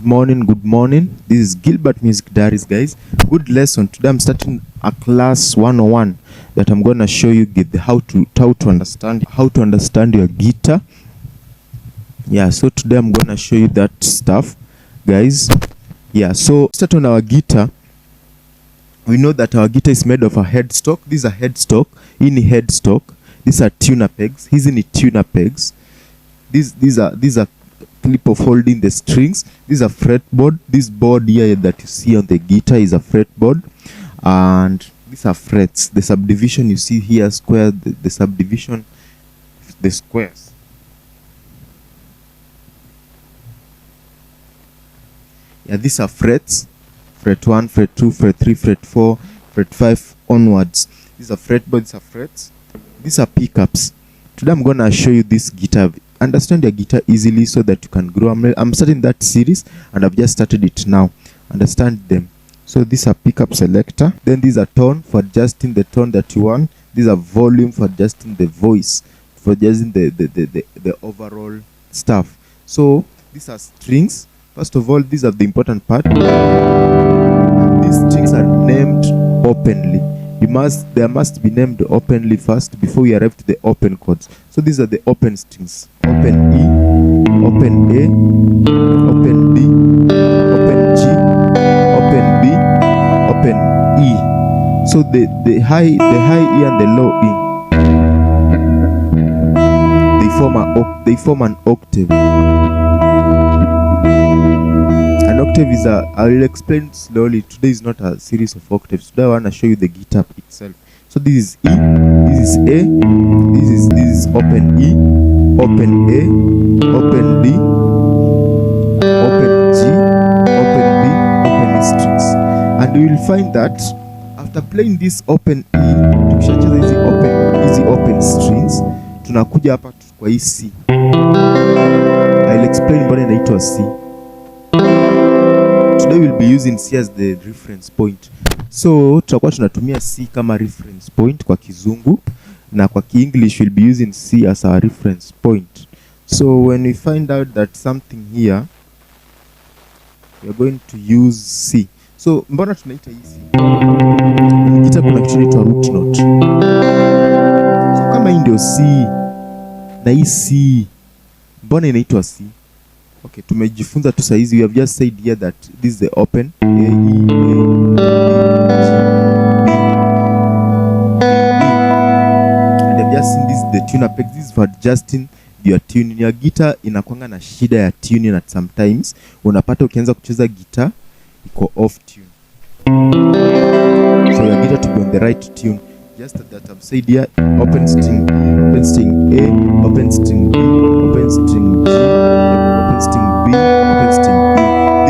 Good morning. This is Gilbert Music Diaries, guys. Good lesson. Today I'm starting a class 101 that I'm gonna show you how to understand your guitar. Yeah, so today I'm gonna show you that stuff, guys. Yeah, so start on our guitar. We know that our guitar is made of a headstock. These are headstock. In headstock, these are tuner pegs. Hizi ni tuner pegs. These are clip of holding the strings. This is a fretboard. This board here that you see on the guitar is a fretboard, and these are frets. The subdivision you see here, square, the subdivision, the squares. Yeah, these are frets. Fret 1, fret 2, fret 3, fret 4, fret 5 onwards. These are fretboards, these are frets. These are pickups. Today I'm gonna show you this guitar. Understand your guitar easily so that you can grow. I'm starting that series and I've just started it now. Understand them. So these are pickup selector. Then these are tone for adjusting the tone that you want. These are volume for adjusting the voice, for adjusting the overall stuff. So these are strings. First of all, these are the important part. These strings are named openly. They must be named openly first before we arrive to the open chords. So these are the open strings: open E, open A, open B, open G, open B, open E. So the high E and the low E, they form an octave. An octave is I'll explain slowly. Today is not a series of octaves. Today I want to show you the guitar itself. So this is E, this is A, this is open E, open A, open D, open G, open B, open E strings. And you will find that after playing this open E, tukishacheza hizi open strings, tunakuja hapa kwa hii C. I'll explain mbona inaitwa C. Today we'll be using C as the reference point. So tutakuwa tunatumia C kama reference point kwa Kizungu, na kwa English we'll be using C as our reference point. So when we find out that something here, we are going to use C. So mbona tunaita hii C? Kita kuna kitu inaitwa root note. So kama hii ndio C na hii C, mbona inaitwa C? Okay, tumejifunza tu saizi. We have just said here that this is the open A, E, A, B, G, B, and I've just seen this the tuner peg. This is for adjusting your tuning. Your guitar inakuanga na shida ya tuning at sometimes. Unapata ukianza kucheza guitar iko off tune. So your guitar to be on the right tune. Just that I've said here, open string E, open string A, open string B, open string G, open string B, open string B.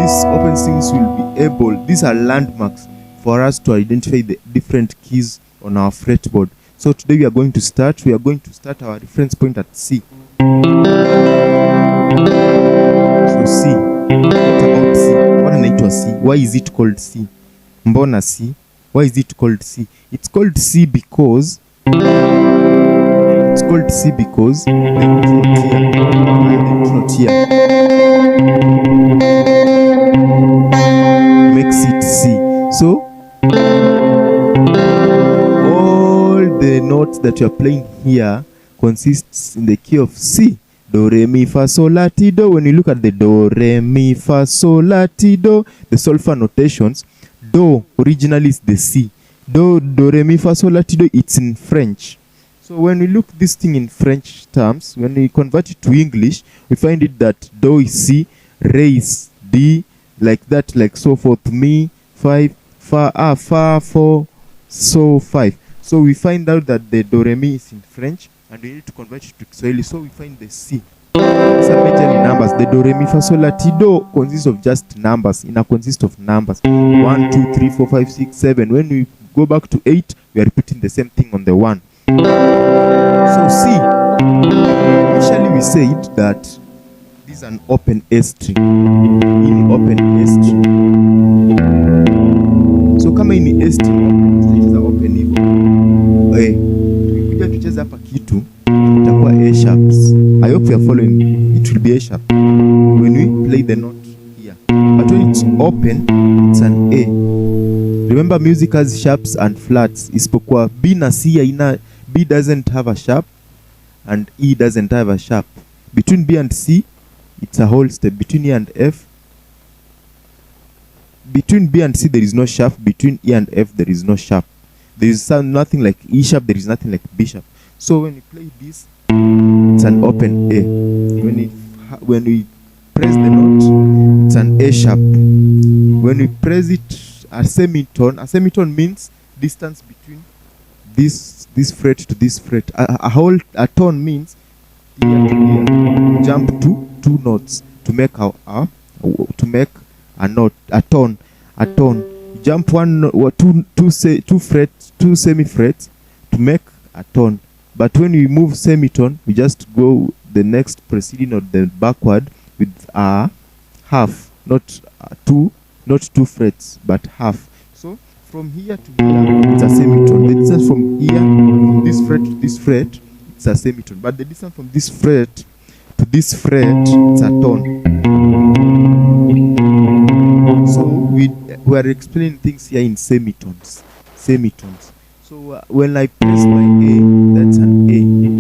These open strings will be able, these are landmarks for us to identify the different keys on our fretboard. So today we are going to start our reference point at C. So C. What about C? What inaitwa C? Why is it called C? Mbona C? Why is it called C? It's called C because the note here makes it C. So all the notes that you are playing here consists in the key of C. Do, re, mi, fa, sol, la, ti, do. When you look at the do, re, mi, fa, sol, la, ti, do, the solfa notations, do originally is the C. Do, re, mi, fa, sol, la, ti, do, it's in French. So when we look this thing in French terms, when we convert it to English, we find it that do is C, re is D, like that, like so forth, mi, 5, fa, 4, so 5. So we find out that the do, re, mi is in French, and we need to convert it to Kiswahili. So we find the C. These are majorly numbers. The do, re, mi, fa, sol, la, ti, do consists of just numbers. Consists of numbers. 1, 2, 3, 4, 5, 6, 7. When we go back to 8, we are repeating the same thing on the 1. So C. Initially we said that this is an open A string. In open A string. So kama in A string, tunacheza open hivyo. Tukikuja tucheza hapa kitu, itakuwa A sharps. I hope you are following. It will be A sharp when we play the note here. not open, it's an A. Remember music has sharps and flats. Isipokuwa B na C haina, B doesn't have a sharp and E doesn't have a sharp. Between B and C, it's a whole step. Between E and F, between B and C there is no sharp. Between E and F there is no sharp. There is nothing like E sharp. There is nothing like B sharp. So when you play this, it's an open A. When we press the note, it's an A sharp. When we press it a semitone means distance between this fret to this fret. A tone means here to here. Jump to two notes to make a note, a tone. Jump one or two frets, two semi frets to make a tone. But when we move semitone, we just go the next preceding or the backward with a half, not two frets, but half. So from here to here, it's a semitone. The distance from here, this fret to this fret, it's a semitone. But the distance from this fret to this fret, it's a tone. So we are explaining things here in semitones. So when I press my A, that's an A,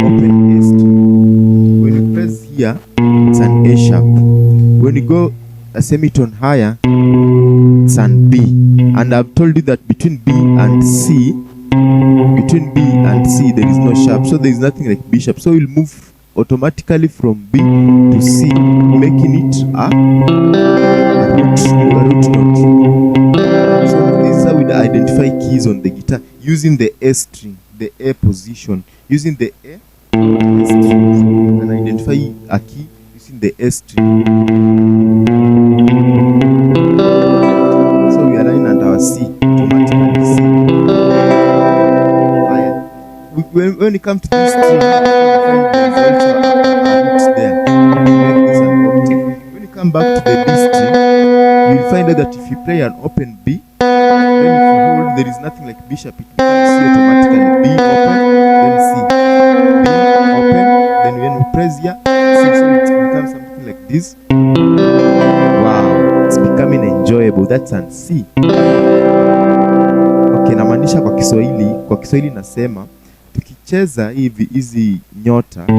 open A string. When you press here, it's an A sharp. When you go a semitone higher, it's an B. And I've told you that between B and C, there is no sharp. So there is nothing like B sharp. So we'll move automatically from B to C, making it a root note. So this is how we identify keys on the guitar using the A string, the A position. Using the A string, and identify a key using the A string. So we align at our C automatically. C. When it comes to this string, there. When you come back to the B string, you will find out that if you play an open B, then if you hold, there is nothing like B sharp. It becomes C automatically. B open, then C. B open, then when we press here, C, so it becomes something like this. Wow, it's becoming enjoyable. That's an C. Okay, namaanisha kwa Kiswahili nasema tukicheza hizi nyota ni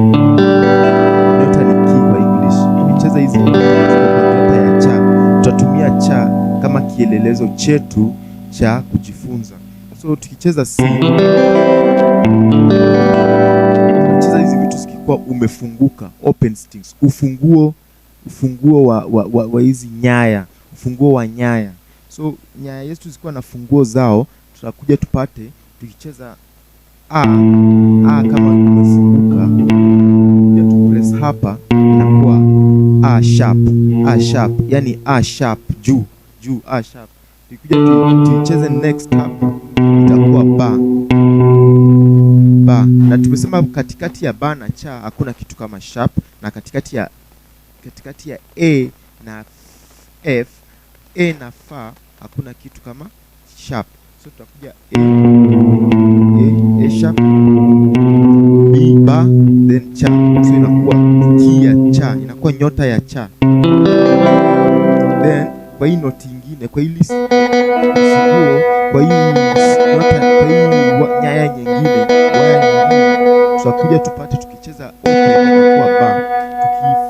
key kwa English. Tukicheza hizi nyota ya cha, tutatumia cha kama kielelezo chetu cha kujifunza. So tukicheza C, tukicheza hizi vitu zikikuwa umefunguka, open strings, ufunguo wa hizi nyaya, ufunguo wa nyaya. So nyaya yetu zikuwa na funguo zao, tutakuja tupate tukicheza A kama umefunguka, ya tu press hapa inakuwa A sharp, yani A sharp juu A sharp. Tukija tuicheze next hapa itakuwa ba, na tumesema katikati ya ba na cha hakuna kitu kama sharp, na katikati ya A na F, A na fa hakuna kitu kama sharp. So tutakuja A sharp, B, ba, then cha. So inakuwa key ya cha, inakuwa nyota ya cha. Then kwa hii note nyingine, kwa hili kwa hii nyota, kwa hii nyaya nyingine, tutakuja tupate tukicheza open inakuwa ba,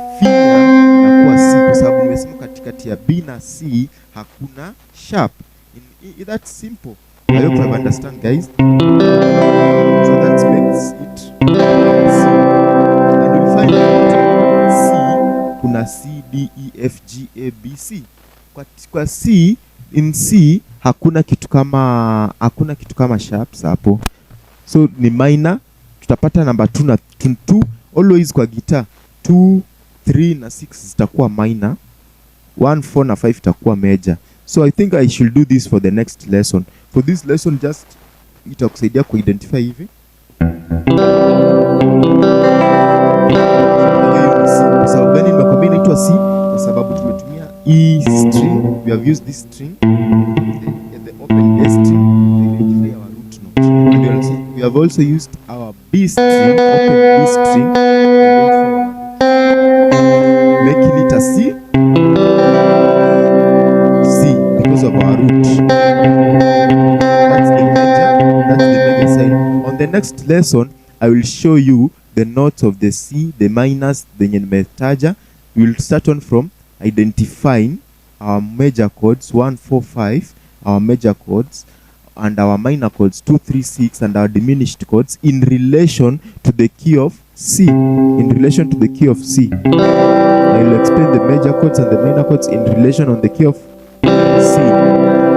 tukifinya inakuwa C, kwa sababu nimesema katikati ya B na C hakuna sharp. That's simple. I hope you understand, guys. So that makes it C. And we find C, kuna C, D, E, F, G, A, B, C. Kwa C, in C hakuna kitu kama sharps hapo. So ni minor. Tutapata number 2 na 2. Always kwa guitar 2, 3 na 6 zitakuwa minor. 1, 4 na 5 itakuwa major. So I think I should do this for the next lesson. For this lesson, just itakusaidia kuidentify hivi. Kwa sababu gani nimekwambia inaitwa C? Kwa sababu tumetumia E string. We have used this string, the open A string, to identify our root note. We have also used our B string, open B string, to identify our root, making it a C. because of our root. That's the major sign. On the next lesson, I will show you the notes of the C, the minors, the nimetaja. We will start on from identifying our major chords 1, 4, 5, our major chords, and our minor chords 2, 3, 6, and our diminished chords in relation to the key of C. In relation to the key of C. I will explain the major chords and the minor chords in relation on the key of C.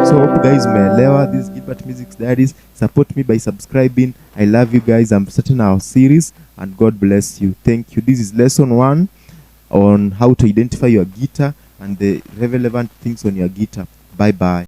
So hope guys umeelewa. This is Gilbert Music Diaries. Support me by subscribing. I love you guys. I'm starting our series and God bless you. Thank you. This is lesson 1 on how to identify your guitar and the relevant things on your guitar. Bye bye.